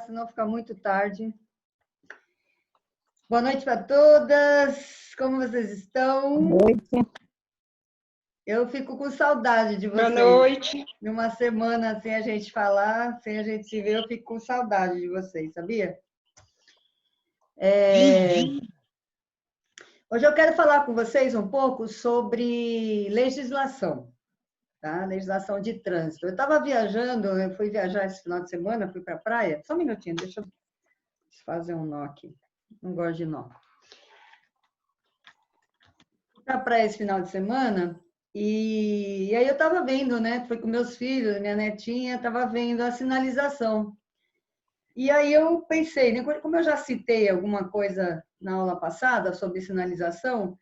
Senão fica muito tarde. Boa noite para todas. Como vocês estão? Boa noite. Eu fico com saudade de vocês. Boa noite. Numa semana sem a gente falar, sem a gente se ver, eu fico com saudade de vocês, sabia? Hoje eu quero falar com vocês um pouco sobre legislação, tá? Legislação de trânsito. Eu estava viajando, eu fui viajar esse final de semana, fui para a praia. Só um minutinho, deixa eu fazer um nó aqui. Não gosto de nó. Fui para a praia esse final de semana e aí eu estava vendo, né? Fui com meus filhos, minha netinha, estava vendo a sinalização. E aí eu pensei, né, como eu já citei alguma coisa na aula passada sobre sinalização,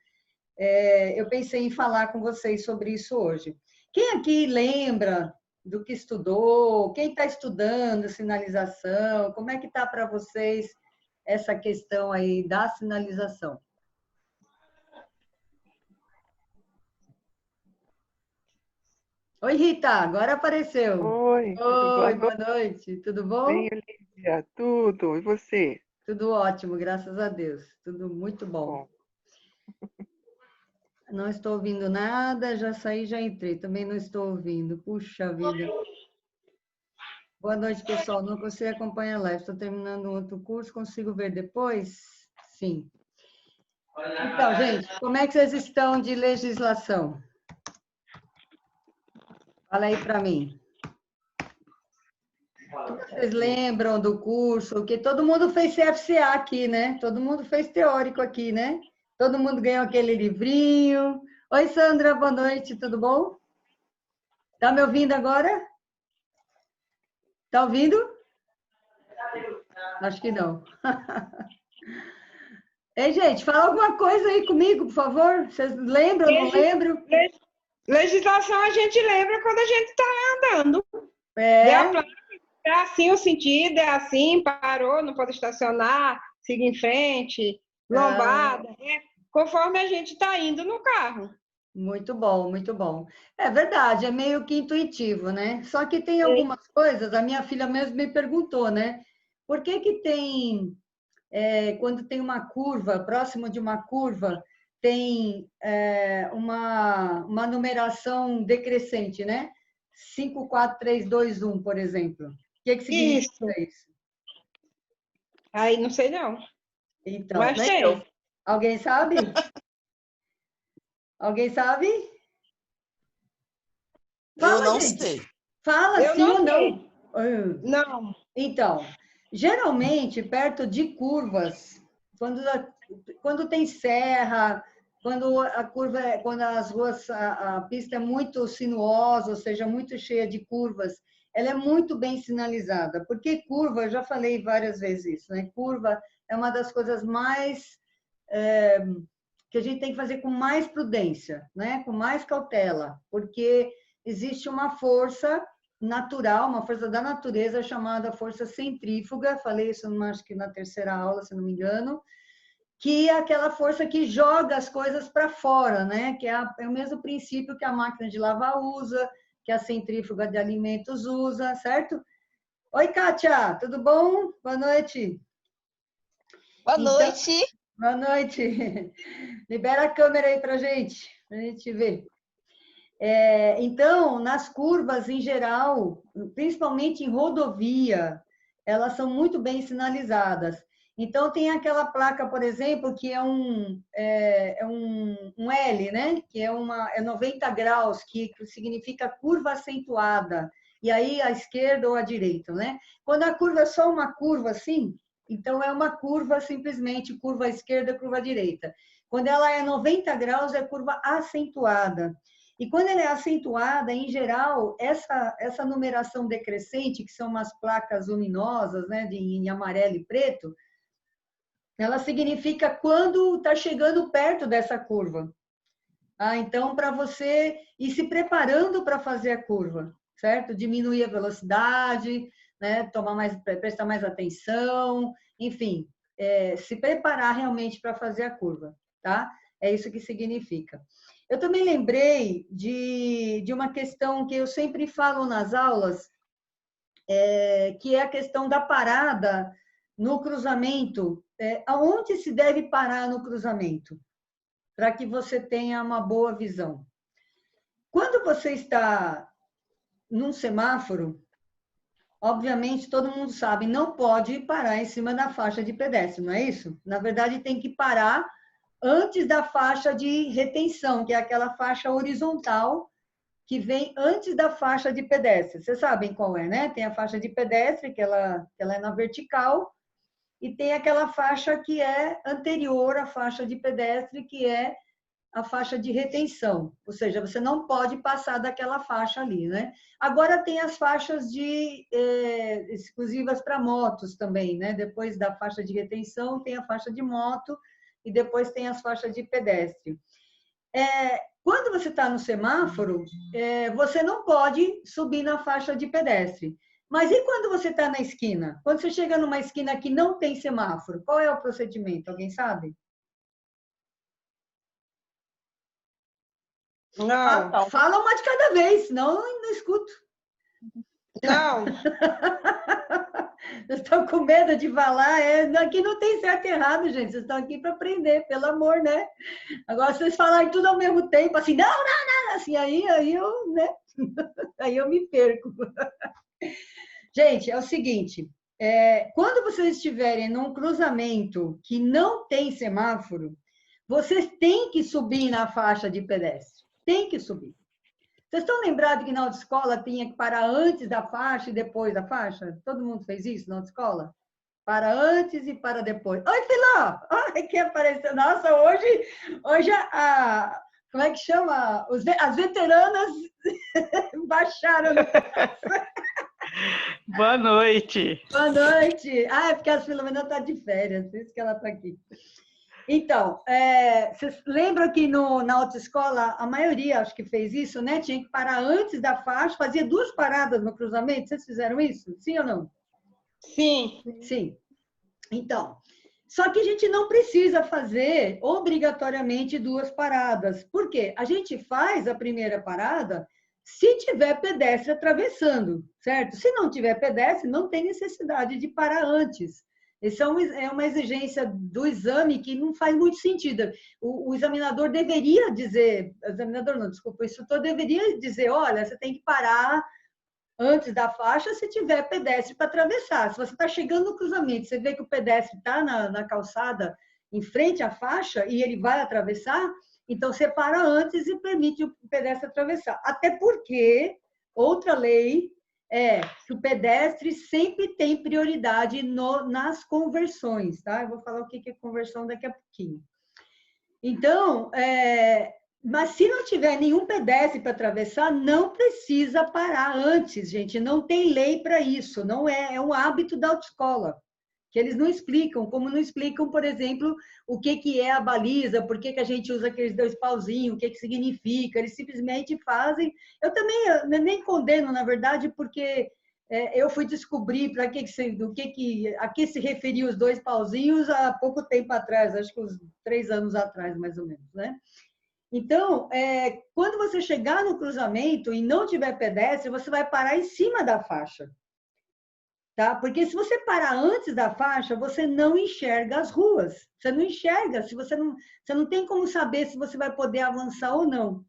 eu pensei em falar com vocês sobre isso hoje. Quem aqui lembra do que estudou? Quem está estudando sinalização? Como é que está para vocês essa questão aí da sinalização? Oi, Rita, agora apareceu. Oi, Boa noite, tudo bom? bem, Olivia, tudo, e você? Tudo ótimo, graças a Deus, tudo muito bom. Não estou ouvindo nada, já saí, já entrei, também não estou ouvindo, puxa vida. Boa noite, pessoal, não consigo acompanhar a live, estou terminando um outro curso, consigo ver depois? Sim. Então, gente, como é que vocês estão de legislação? Fala aí para mim. Vocês lembram do curso? Porque todo mundo fez CFCA aqui, né? Todo mundo fez teórico aqui, né? Todo mundo ganhou aquele livrinho. Oi, Sandra, boa noite, tudo bom? Tá me ouvindo agora? Tá ouvindo? Acho que não. Ei, gente, fala alguma coisa aí comigo, por favor. Vocês lembram, não lembram? Legislação a gente lembra quando a gente está andando. É assim o sentido, é assim, parou, não pode estacionar, siga em frente, lombada, conforme a gente está indo no carro. Muito bom, muito bom. É verdade, é meio que intuitivo, né? Só que tem algumas coisas, a minha filha mesmo me perguntou, né? Por que que tem, quando tem uma curva, próximo de uma curva, tem uma numeração decrescente, né? 5, 4, 3, 2, 1, por exemplo. O que significa isso? Aí não sei não. Então, mas tem. Alguém sabe? Alguém sabe? Fala, eu não gente. sei. Fala, Eu sim não ou não? sei. Não. Então, geralmente, perto de curvas, quando tem serra, quando a curva, quando as ruas, a pista é muito sinuosa, ou seja, muito cheia de curvas, ela é muito bem sinalizada, porque curva, eu já falei várias vezes isso, né? Curva é uma das coisas mais que a gente tem que fazer com mais prudência, né? Com mais cautela, porque existe uma força natural, uma força da natureza chamada força centrífuga, falei isso acho que na terceira aula, se não me engano, que é aquela força que joga as coisas para fora, né? Que é o mesmo princípio que a máquina de lavar usa, que a centrífuga de alimentos usa, certo? Oi, Kátia, tudo bom? Boa noite. Boa noite. Boa noite. Libera a câmera aí para a gente ver. Então, nas curvas em geral, principalmente em rodovia, elas são muito bem sinalizadas. Então, tem aquela placa, por exemplo, que é um L, né? Que é 90 graus, que significa curva acentuada. E aí, à esquerda ou à direita, né? Quando a curva é só uma curva assim, então é uma curva simplesmente curva à esquerda, curva à direita. Quando ela é 90 graus, é curva acentuada. E quando ela é acentuada, em geral, essa numeração decrescente, que são umas placas luminosas, né, em amarelo e preto, ela significa quando está chegando perto dessa curva. Então, para você ir se preparando para fazer a curva, certo? Diminuir a velocidade, né, prestar mais atenção, enfim, se preparar realmente para fazer a curva, tá? É isso que significa. Eu também lembrei de uma questão que eu sempre falo nas aulas, que é a questão da parada no cruzamento. Aonde se deve parar no cruzamento? Para que você tenha uma boa visão. Quando você está num semáforo, obviamente, todo mundo sabe, não pode parar em cima da faixa de pedestre, não é isso? Na verdade, tem que parar antes da faixa de retenção, que é aquela faixa horizontal que vem antes da faixa de pedestre. Vocês sabem qual é, né? Tem a faixa de pedestre, que ela é na vertical, e tem aquela faixa que é anterior à faixa de pedestre, que é a faixa de retenção, ou seja, você não pode passar daquela faixa ali, né? Agora tem as faixas exclusivas para motos também, né? Depois da faixa de retenção tem a faixa de moto e depois tem as faixas de pedestre. Quando você está no semáforo, você não pode subir na faixa de pedestre. Mas e quando você está na esquina? Quando você chega numa esquina que não tem semáforo, qual é o procedimento? Alguém sabe? Não. Fala uma de cada vez, senão eu não escuto. Não. Vocês estão com medo de falar? Aqui não tem certo e errado, gente. Vocês estão aqui para aprender, pelo amor, né? Agora, se vocês falarem tudo ao mesmo tempo, assim, não, assim, aí eu, né? Aí eu me perco. Gente, é o seguinte, quando vocês estiverem num cruzamento que não tem semáforo, vocês têm que subir na faixa de pedestre. Tem que subir. Vocês estão lembrados que na autoescola tinha que parar antes da faixa e depois da faixa? Todo mundo fez isso na autoescola? Para antes e para depois. Oi, Filó! Ai, que apareceu. Nossa, hoje como é que chama? As veteranas baixaram. Boa noite. Boa noite. É porque a Filomena está de férias, por isso que ela está aqui. Então, vocês lembram que na autoescola, a maioria, acho que fez isso, né? Tinha que parar antes da faixa, fazia 2 paradas no cruzamento. Vocês fizeram isso? Sim ou não? Sim. Sim. Então, só que a gente não precisa fazer obrigatoriamente 2 paradas. Por quê? A gente faz a primeira parada se tiver pedestre atravessando, certo? Se não tiver pedestre, não tem necessidade de parar antes. Essa é uma exigência do exame que não faz muito sentido. O examinador deveria dizer, o instrutor deveria dizer, olha, você tem que parar antes da faixa se tiver pedestre para atravessar. Se você está chegando no cruzamento, você vê que o pedestre está na calçada em frente à faixa e ele vai atravessar, então você para antes e permite o pedestre atravessar. Até porque, outra lei que o pedestre sempre tem prioridade nas conversões, tá? Eu vou falar o que é conversão daqui a pouquinho. Então, mas se não tiver nenhum pedestre para atravessar, não precisa parar antes, gente. Não tem lei para isso, não é um hábito da autoescola, que eles não explicam, como não explicam, por exemplo, o que é a baliza, por que a gente usa aqueles 2 pauzinhos, o que significa, eles simplesmente fazem. Eu também nem condeno, na verdade, porque eu fui descobrir a que se referiam os 2 pauzinhos há pouco tempo atrás, acho que uns 3 anos atrás, mais ou menos, né? Então, quando você chegar no cruzamento e não tiver pedestre, você vai parar em cima da faixa. Tá? Porque se você parar antes da faixa, você não enxerga as ruas. Você não enxerga, você não tem como saber se você vai poder avançar ou não.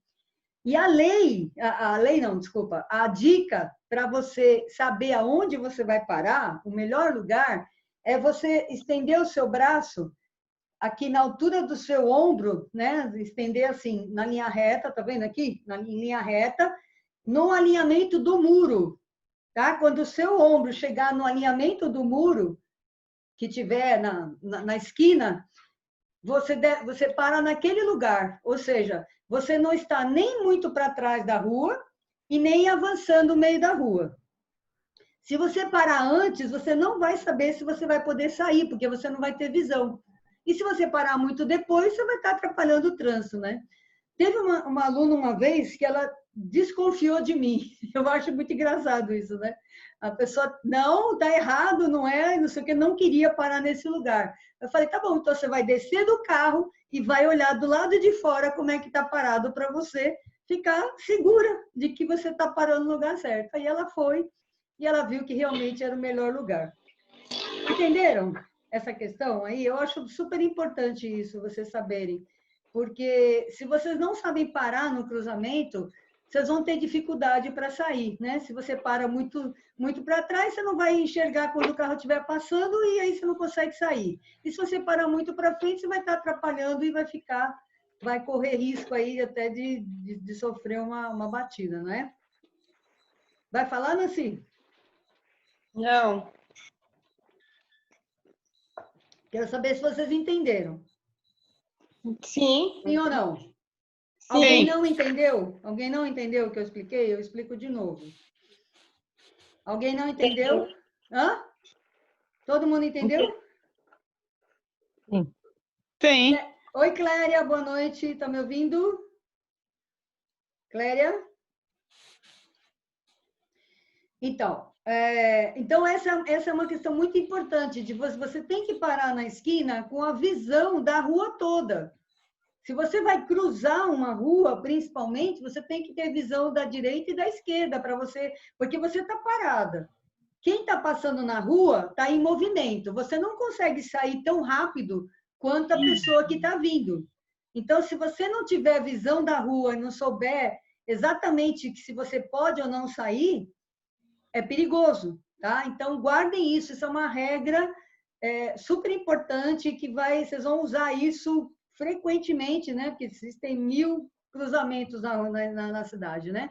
E a dica para você saber aonde você vai parar, o melhor lugar é você estender o seu braço aqui na altura do seu ombro, né? Estender assim na linha reta, tá vendo aqui? Na linha reta, no alinhamento do muro. Tá? Quando o seu ombro chegar no alinhamento do muro, que tiver na esquina, você para naquele lugar. Ou seja, você não está nem muito para trás da rua e nem avançando no meio da rua. Se você parar antes, você não vai saber se você vai poder sair, porque você não vai ter visão. E se você parar muito depois, você vai estar atrapalhando o trânsito, né? Teve uma aluna uma vez que ela desconfiou de mim. Eu acho muito engraçado isso, né? A pessoa, não, tá errado, não é, não sei o que, não queria parar nesse lugar. Eu falei, tá bom, então você vai descer do carro e vai olhar do lado de fora como é que tá parado para você ficar segura de que você tá parando no lugar certo. Aí ela foi e ela viu que realmente era o melhor lugar. Entenderam essa questão aí? Eu acho super importante isso, vocês saberem. Porque se vocês não sabem parar no cruzamento, vocês vão ter dificuldade para sair, né? Se você para muito para trás, você não vai enxergar quando o carro estiver passando e aí você não consegue sair. E se você parar muito para frente, você vai estar atrapalhando e vai correr risco aí até de sofrer uma batida, né? Vai falar, Nancy? Não. Quero saber se vocês entenderam. Sim. Sim ou não? Sim. Alguém não entendeu? Alguém não entendeu o que eu expliquei? Eu explico de novo. Alguém não entendeu? Hã? Todo mundo entendeu? Sim. Sim. Oi, Cléria, boa noite. Está me ouvindo? Cléria? Então, essa é uma questão muito importante, de você tem que parar na esquina com a visão da rua toda. Se você vai cruzar uma rua, principalmente, você tem que ter visão da direita e da esquerda para você, porque você está parada. Quem está passando na rua está em movimento. Você não consegue sair tão rápido quanto a pessoa que está vindo. Então, se você não tiver visão da rua e não souber exatamente se você pode ou não sair, é perigoso, tá? Então, guardem isso. Isso é uma regra super importante que vocês vão usar isso frequentemente, né? Porque existem 1000 cruzamentos na cidade, né?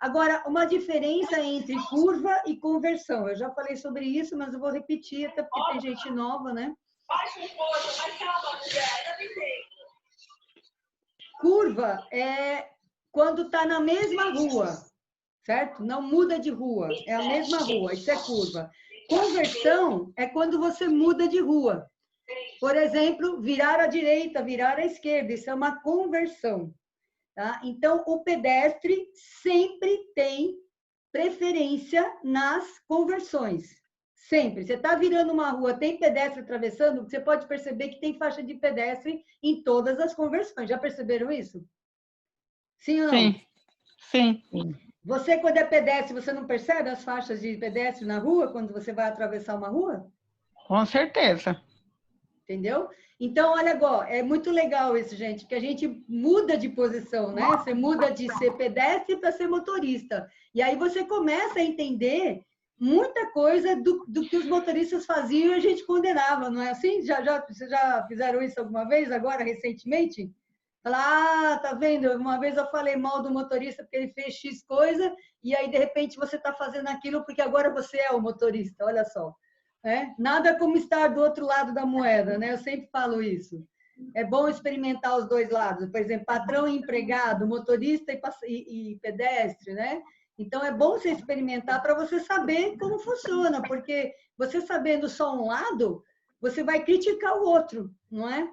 Agora, uma diferença entre curva e conversão. Eu já falei sobre isso, mas eu vou repetir, até porque tem gente nova, né? Curva é quando está na mesma rua, certo? Não muda de rua, é a mesma rua, isso é curva. Conversão é quando você muda de rua. Por exemplo, virar à direita, virar à esquerda, isso é uma conversão. Tá? Então, o pedestre sempre tem preferência nas conversões. Sempre. Você está virando uma rua, tem pedestre atravessando, você pode perceber que tem faixa de pedestre em todas as conversões. Já perceberam isso? Sim ou não? Sim. Sim. Você, quando é pedestre, você não percebe as faixas de pedestre na rua, quando você vai atravessar uma rua? Com certeza. Entendeu? Então, olha agora, é muito legal isso, gente, porque a gente muda de posição, né? Você muda de ser pedestre para ser motorista. E aí você começa a entender muita coisa do que os motoristas faziam e a gente condenava, não é assim? Vocês já fizeram isso alguma vez, agora, recentemente? Falar, tá vendo? Uma vez eu falei mal do motorista porque ele fez X coisa, e aí, de repente, você está fazendo aquilo porque agora você é o motorista, olha só. Nada como estar do outro lado da moeda, né? Eu sempre falo isso. É bom experimentar os dois lados, por exemplo, patrão e empregado, motorista e pedestre, né? Então, é bom você experimentar para você saber como funciona, porque você sabendo só um lado, você vai criticar o outro, não é?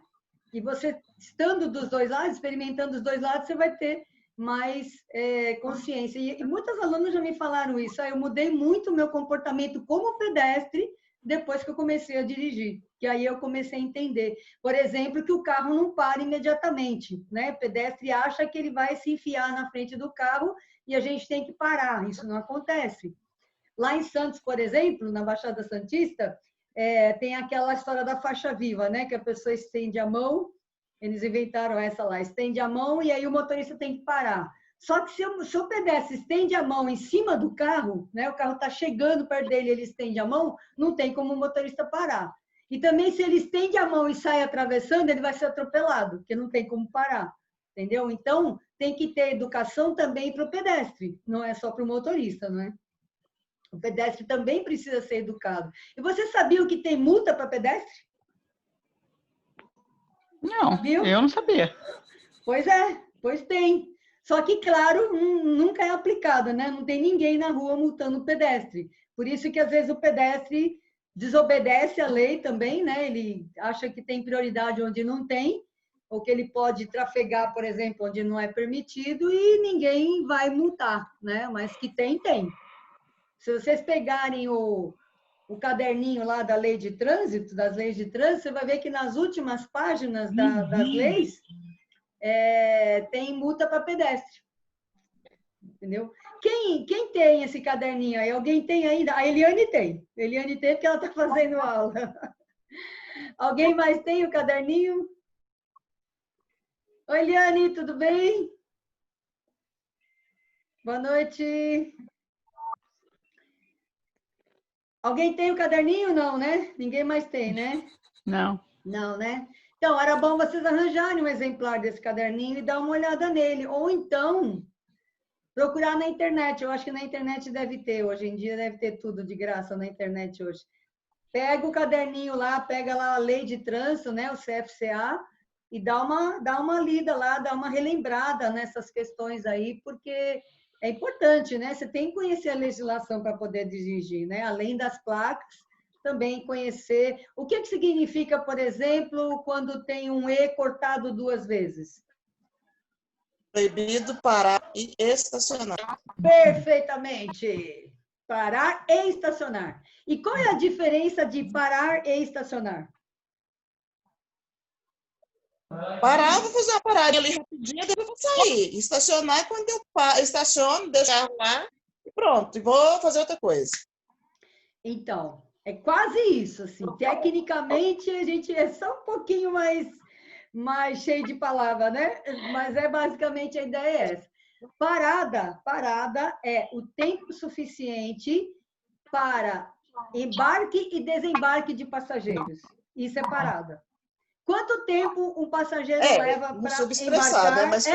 E você, estando dos dois lados, experimentando os dois lados, você vai ter mais consciência. E muitas alunas já me falaram isso. Eu mudei muito o meu comportamento como pedestre depois que eu comecei a dirigir, que aí eu comecei a entender. Por exemplo, que o carro não para imediatamente, né? O pedestre acha que ele vai se enfiar na frente do carro e a gente tem que parar. Isso não acontece. Lá em Santos, por exemplo, na Baixada Santista, tem aquela história da faixa viva, né? Que a pessoa estende a mão, eles inventaram essa lá, estende a mão e aí o motorista tem que parar. Só que se o pedestre estende a mão em cima do carro, né? O carro está chegando perto dele, ele estende a mão, não tem como o motorista parar. E também se ele estende a mão e sai atravessando, ele vai ser atropelado, porque não tem como parar, entendeu? Então, tem que ter educação também para o pedestre, não é só para o motorista, não é? O pedestre também precisa ser educado. E você sabia que tem multa para pedestre? Não, Viu? eu não sabia. Pois tem. Só que, claro, nunca é aplicado, né? Não tem ninguém na rua multando o pedestre. Por isso que, às vezes, o pedestre desobedece a lei também, né? Ele acha que tem prioridade onde não tem, ou que ele pode trafegar, por exemplo, onde não é permitido, e ninguém vai multar, né? Mas que tem. Se vocês pegarem o caderninho lá da lei de trânsito, das leis de trânsito, você vai ver que nas últimas páginas das leis tem multa para pedestre. Entendeu? Quem tem esse caderninho aí? Alguém tem ainda? A Eliane tem. A Eliane tem porque ela está fazendo aula. Alguém mais tem o caderninho? Oi, Eliane, tudo bem? Boa noite. Alguém tem o caderninho? Não, né? Ninguém mais tem, né? Não. Não, né? Então, era bom vocês arranjarem um exemplar desse caderninho e dar uma olhada nele. Ou então, procurar na internet. Eu acho que na internet deve ter. Hoje em dia deve ter tudo de graça na internet hoje. Pega o caderninho lá, pega lá a lei de trânsito, né? O CFCA, e dá uma lida lá, dá uma relembrada nessas questões aí, porque é importante, né? Você tem que conhecer a legislação para poder dirigir, né? Além das placas, também conhecer o que significa, por exemplo, quando tem um E cortado 2 vezes. Proibido parar e estacionar. Perfeitamente. Parar e estacionar. E qual é a diferença de parar e estacionar? Parar, vou fazer uma paradinha ali rapidinho, depois vou sair. Estacionar é quando eu estaciono, deixo o carro lá e pronto, e vou fazer outra coisa. Então, é quase isso, assim. Tecnicamente, a gente é só um pouquinho mais cheio de palavra, né? Mas basicamente a ideia é essa. Parada é o tempo suficiente para embarque e desembarque de passageiros. Isso é parada. Quanto tempo um passageiro leva para embarcar? Né? Mas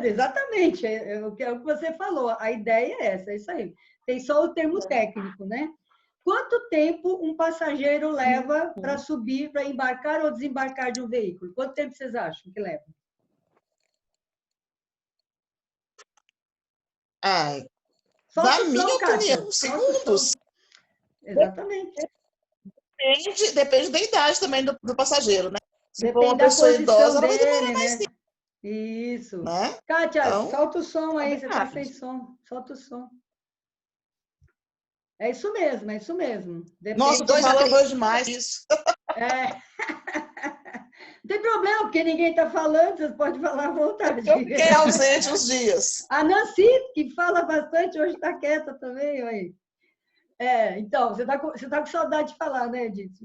Exatamente, é o que você falou. A ideia é essa, é isso aí. Tem só o termo técnico, né? Quanto tempo um passageiro leva para subir, para embarcar ou desembarcar de um veículo? Quanto tempo vocês acham que leva? Na minha opinião, segundos. Exatamente. Depende da idade também do passageiro, né? Se for Depende uma da pessoa posição idosa, dele, ela vai demorar mais né? tempo. Isso. Né? Kátia, Então, solta o som aí, você está sem som. Solta o som. É isso mesmo, é isso mesmo. Depende. Nossa, 2 a 3 demais isso. Não tem problema, porque ninguém está falando, vocês podem falar à vontade. Eu fiquei ausente uns dias. A Nancy, que fala bastante, hoje está quieta também. Aí. Então, você tá com saudade de falar, né, Edith?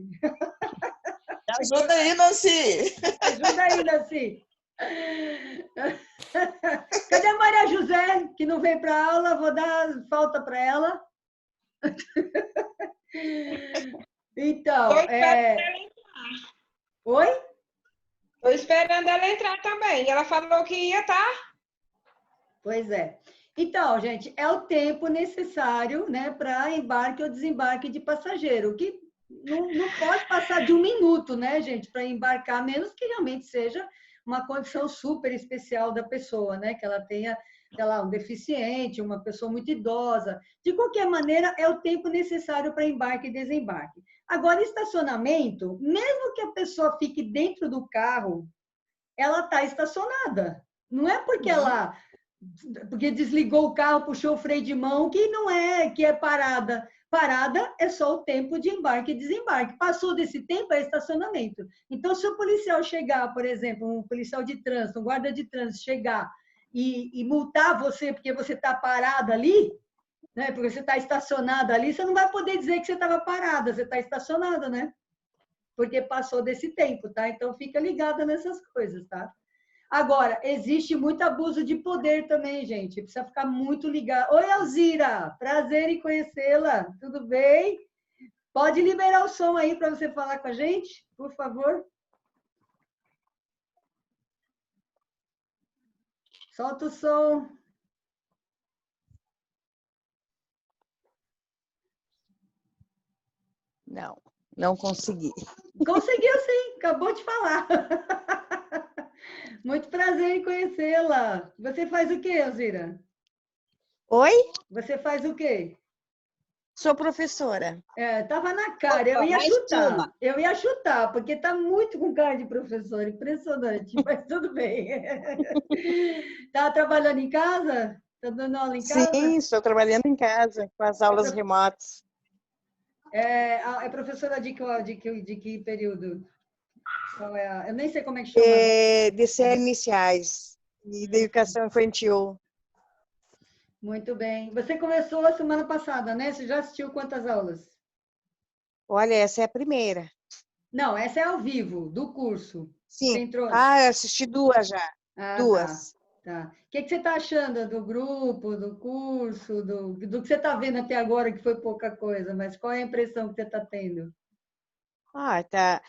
Ajuda aí, Nancy. Ajuda aí, Nancy. Cadê a Maria José, que não veio para a aula? Vou dar falta para ela. Então, Oi? Estou esperando ela entrar também. Ela falou que ia, tá? Pois é. Então, gente, é o tempo necessário, né, para embarque ou desembarque de passageiro, que não pode passar de 1 minuto, né, gente, para embarcar, a menos que realmente seja uma condição super especial da pessoa, né, que ela tenha, sei lá, um deficiente, uma pessoa muito idosa. De qualquer maneira, é o tempo necessário para embarque e desembarque. Agora, estacionamento, mesmo que a pessoa fique dentro do carro, ela está estacionada. Não é porque desligou o carro, puxou o freio de mão, que é parada. Parada é só o tempo de embarque e desembarque. Passou desse tempo, é estacionamento. Então, se o policial chegar, por exemplo, um policial de trânsito, um guarda de trânsito chegar e multar você porque você está parada ali, né? Porque você está estacionada ali, você não vai poder dizer que você estava parada, você está estacionada, né? Porque passou desse tempo, tá? Então, fica ligada nessas coisas, tá? Agora, existe muito abuso de poder também, gente. Precisa ficar muito ligado. Oi, Alzira! Prazer em conhecê-la. Tudo bem? Pode liberar o som aí para você falar com a gente, por favor? Solta o som. Não consegui. Conseguiu sim, acabou de falar. Muito prazer em conhecê-la. Você faz o quê, Alzira? Oi? Você faz o quê? Sou professora. Tava na cara, eu ia chutar, porque tá muito com cara de professor, impressionante, mas tudo bem. Tá trabalhando em casa? Tá dando aula em casa? Sim, estou trabalhando em casa, com as aulas remotas. É professora de que período? Eu nem sei como é que chama. De série iniciais e de educação infantil. Muito bem. Você começou a semana passada, né? Você já assistiu quantas aulas? Olha, essa é a primeira. Não, essa é ao vivo, do curso. Você Sim. entrou... Ah, eu assisti duas já. Ah, Duas. tá. O que você está achando do grupo, do curso, do que você está vendo até agora, que foi pouca coisa, mas qual é a impressão que você está tendo? Tá.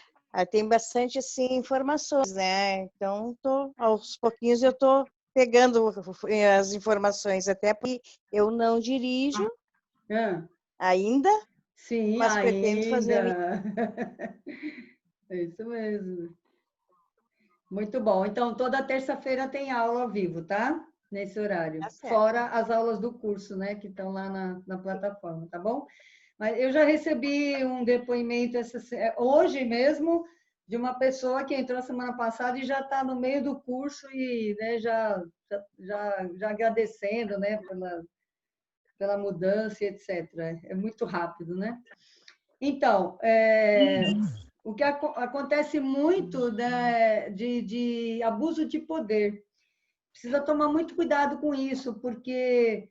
Tem bastante assim informações, né? Então, aos pouquinhos eu tô pegando as informações, até porque eu não dirijo Ah, ainda, sim, mas pretendo fazer a minha. ainda. É isso mesmo. Muito bom. Então, toda terça-feira tem aula ao vivo, tá? Nesse horário. Tá certo. Fora as aulas do curso, né? Que estão lá na plataforma, tá bom? Mas eu já recebi um depoimento hoje mesmo de uma pessoa que entrou semana passada e já está no meio do curso e, né, já agradecendo, né, pela mudança, etc. É muito rápido, né? Então, o que acontece muito, né, de abuso de poder. Precisa tomar muito cuidado com isso, porque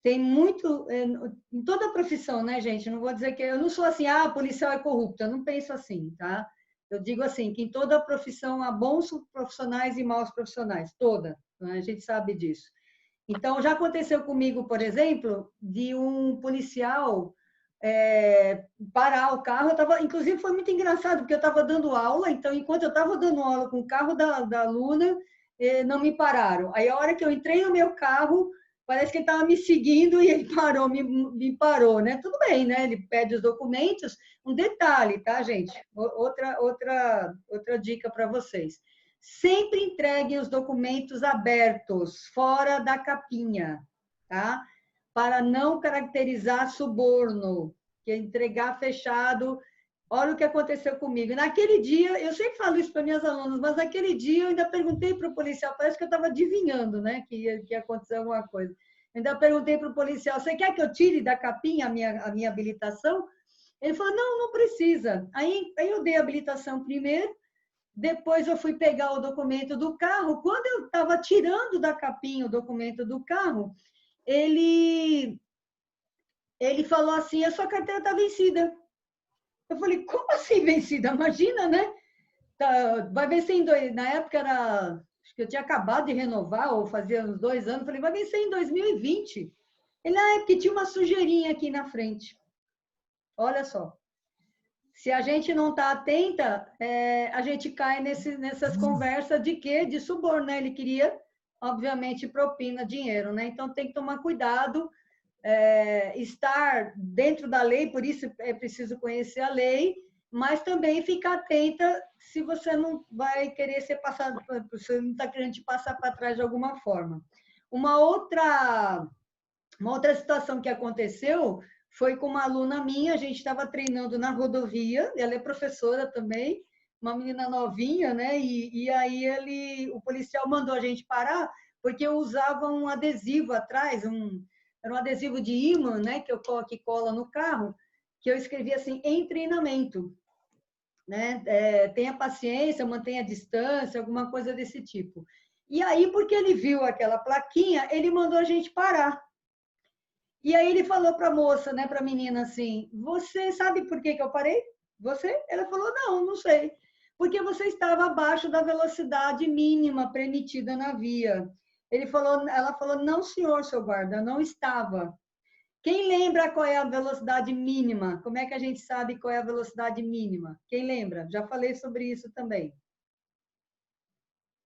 tem muito, em toda a profissão, né, gente? Não vou dizer que eu não sou assim, policial é corrupto, eu não penso assim, tá? Eu digo assim, que em toda a profissão há bons profissionais e maus profissionais, toda, né? A gente sabe disso. Então, já aconteceu comigo, por exemplo, de um policial parar o carro. Inclusive, foi muito engraçado, porque eu estava dando aula, então, enquanto eu estava dando aula com o carro da aluna, não me pararam. Aí, a hora que eu entrei no meu carro, parece que ele estava me seguindo e ele parou, me parou, né? Tudo bem, né? Ele pede os documentos. Um detalhe, tá, gente? Outra dica para vocês. Sempre entreguem os documentos abertos, fora da capinha, tá? Para não caracterizar suborno, que é entregar fechado. Olha o que aconteceu comigo. Naquele dia, eu sempre falo isso para minhas alunas, mas naquele dia eu ainda perguntei para o policial, parece que eu estava adivinhando, né, que ia acontecer alguma coisa. Eu ainda perguntei para o policial, você quer que eu tire da capinha a minha habilitação? Ele falou, não, não precisa. Aí eu dei a habilitação primeiro, depois eu fui pegar o documento do carro. Quando eu estava tirando da capinha o documento do carro, ele falou assim, a sua carteira está vencida. Eu falei, como assim vencida? Imagina, né? Vai vencer na época acho que eu tinha acabado de renovar, ou fazia uns 2 anos, falei, vai vencer em 2020. Ele, é porque tinha uma sujeirinha aqui na frente. Olha só. Se a gente não está atenta, a gente cai nessas conversas de quê? De suborno, né? Ele queria, obviamente, propina, dinheiro, né? Então, tem que tomar cuidado, estar dentro da lei, por isso é preciso conhecer a lei, mas também ficar atenta se você não vai querer ser passado, você não está querendo te passar para trás de alguma forma. Uma outra situação que aconteceu foi com uma aluna minha, a gente estava treinando na rodovia, ela é professora também, uma menina novinha, né? E aí o policial mandou a gente parar, porque eu usava um adesivo atrás, era um adesivo de ímã, né? Que cola no carro, que eu escrevia assim, em treinamento, né? Tenha paciência, mantenha a distância, alguma coisa desse tipo. E aí, porque ele viu aquela plaquinha, ele mandou a gente parar. E aí ele falou para a moça, né, para a menina assim, você sabe por que eu parei? Você? Ela falou, não sei. Porque você estava abaixo da velocidade mínima permitida na via. Ela falou, não, senhor, seu guarda, não estava. Quem lembra qual é a velocidade mínima? Como é que a gente sabe qual é a velocidade mínima? Quem lembra? Já falei sobre isso também.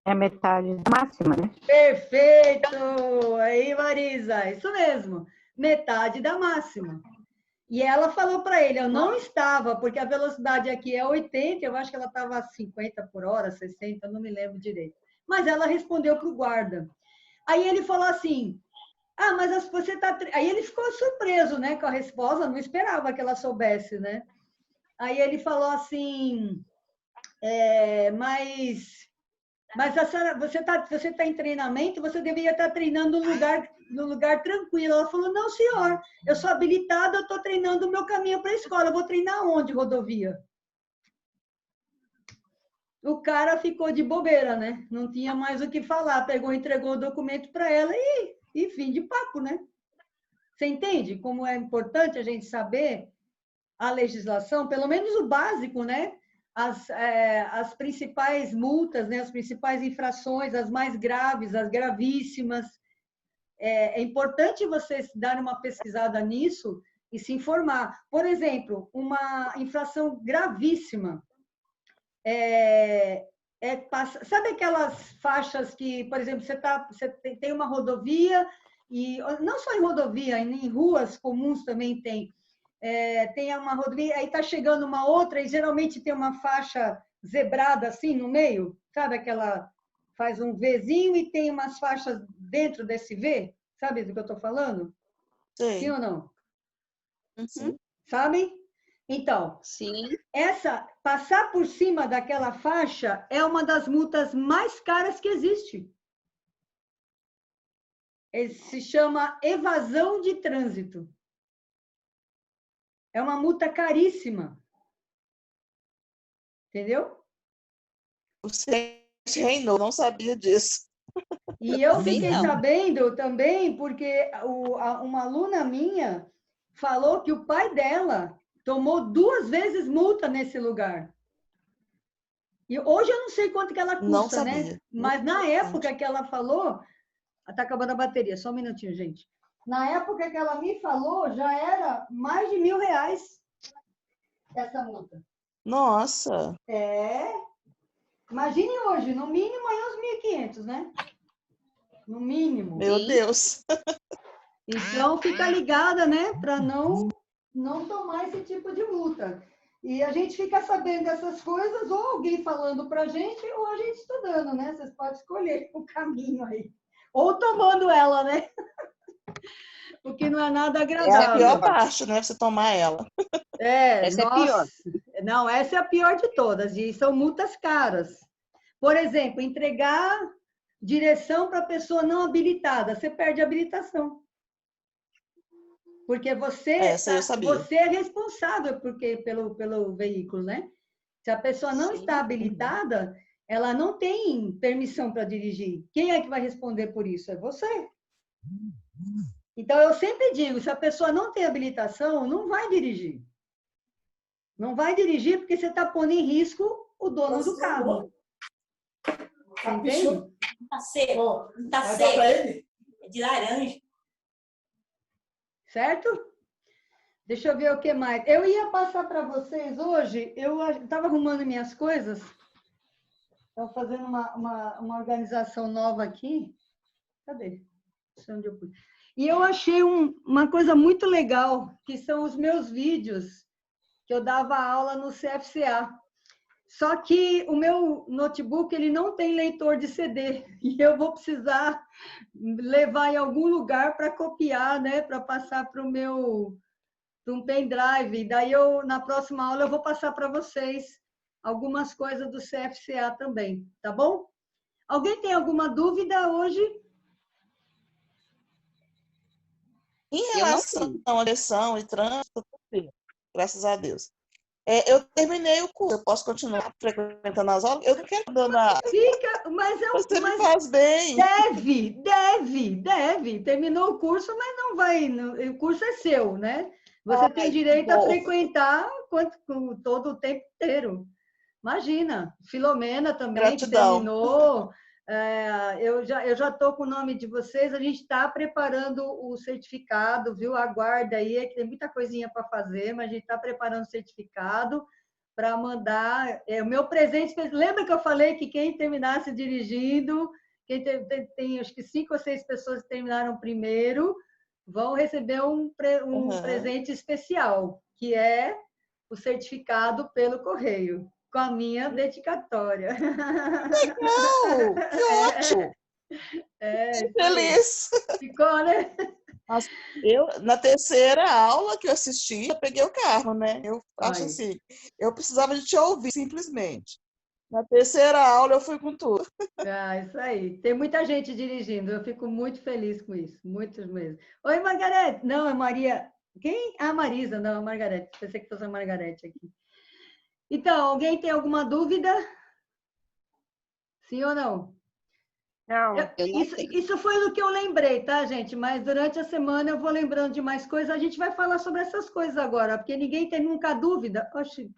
É metade da máxima, né? Perfeito! Aí, Marisa, isso mesmo. Metade da máxima. E ela falou para ele, eu não estava, porque a velocidade aqui é 80, eu acho que ela estava a 50 por hora, 60, não me lembro direito. Mas ela respondeu para o guarda. Aí ele falou assim, mas você está... Aí ele ficou surpreso, né, com a resposta, não esperava que ela soubesse, né? Aí ele falou assim, mas a senhora, você tá em treinamento, você deveria estar treinando no lugar tranquilo. Ela falou, não, senhor, eu sou habilitada, eu estou treinando o meu caminho para a escola. Eu vou treinar onde, rodovia? O cara ficou de bobeira, né? Não tinha mais o que falar. Pegou, entregou o documento para ela e fim de papo, né? Você entende como é importante a gente saber a legislação, pelo menos o básico, né? As principais multas, né? As principais infrações, as mais graves, as gravíssimas. É importante vocês darem uma pesquisada nisso e se informar. Por exemplo, uma infração gravíssima sabe aquelas faixas que, por exemplo, você tem uma rodovia, e não só em rodovia, em ruas comuns também tem. Tem uma rodovia, aí está chegando uma outra, e geralmente tem uma faixa zebrada assim no meio, sabe? Aquela faz um Vzinho e tem umas faixas dentro desse V, sabe do que eu estou falando? Sim. Sim ou não? Sim. Sabem? Então, Sim. Passar por cima daquela faixa é uma das multas mais caras que existe. Se chama evasão de trânsito. É uma multa caríssima. Entendeu? O Senhor reinou, não sabia disso. E eu fiquei sabendo também porque uma aluna minha falou que o pai dela tomou 2 vezes multa nesse lugar. E hoje eu não sei quanto que ela custa, Não sabia. né? Mas na época que ela falou, está acabando a bateria, só um minutinho, gente. Na época que ela me falou, já era mais de R$1.000 essa multa. Nossa! Imagine hoje, no mínimo aí uns 1.500, né? No mínimo. Meu Deus! Então, fica ligada, né? Para não tomar esse tipo de multa. E a gente fica sabendo dessas coisas, ou alguém falando para a gente, ou a gente estudando, né? Vocês podem escolher o caminho aí. Ou tomando ela, né? Porque não é nada agradável. É a pior parte, né? Você tomar ela. Essa é pior. Não, essa é a pior de todas. E são multas caras. Por exemplo, entregar direção para pessoa não habilitada. Você perde a habilitação. Porque você é responsável pelo veículo, né? Se a pessoa não está habilitada, ela não tem permissão para dirigir. Quem é que vai responder por isso? É você. Então, eu sempre digo, se a pessoa não tem habilitação, não vai dirigir. Não vai dirigir porque você está pondo em risco o dono do carro. Entende? Tá seco. Tá seco. É de laranja. Certo? Deixa eu ver o que mais. Eu ia passar para vocês hoje, eu estava arrumando minhas coisas, estava fazendo uma organização nova aqui. Cadê? Não sei onde eu pus. E eu achei uma coisa muito legal, que são os meus vídeos, que eu dava aula no CFCA. Só que o meu notebook ele não tem leitor de CD e eu vou precisar levar em algum lugar para copiar, né, para passar para um pendrive. Daí na próxima aula eu vou passar para vocês algumas coisas do CFCA também, tá bom? Alguém tem alguma dúvida hoje? Em relação à direção e trânsito, graças a Deus. Eu terminei o curso, eu posso continuar frequentando as aulas? Eu não quero dar. Fica, mas você me faz bem. Deve. Terminou o curso, mas não vai. O curso é seu, né? Você tem direito a frequentar todo o tempo inteiro. Imagina, Filomena também, Gratidão. que terminou. Eu já estou com o nome de vocês, a gente está preparando o certificado, viu? Aguarda aí, que tem muita coisinha para fazer, mas a gente está preparando o certificado para mandar. O meu presente, lembra que eu falei que quem terminasse dirigindo, quem tem acho que 5 ou 6 pessoas que terminaram primeiro, vão receber um presente especial, que é o certificado pelo correio, com a minha dedicatória. Legal! Que ótimo! Que feliz! Ficou, né? Na terceira aula que eu assisti, eu peguei o carro, né? Eu acho assim, eu precisava de te ouvir, simplesmente. Na terceira aula eu fui com tudo. Isso aí. Tem muita gente dirigindo, eu fico muito feliz com isso, muitos mesmo. Oi, Margarete! Não, é Maria. Quem? Marisa, não, é Margarete. Pensei que fosse a Margarete aqui. Então, alguém tem alguma dúvida? Sim ou não? Não. Isso foi do que eu lembrei, tá, gente? Mas durante a semana eu vou lembrando de mais coisas. A gente vai falar sobre essas coisas agora, porque ninguém tem nunca dúvida. Oxi,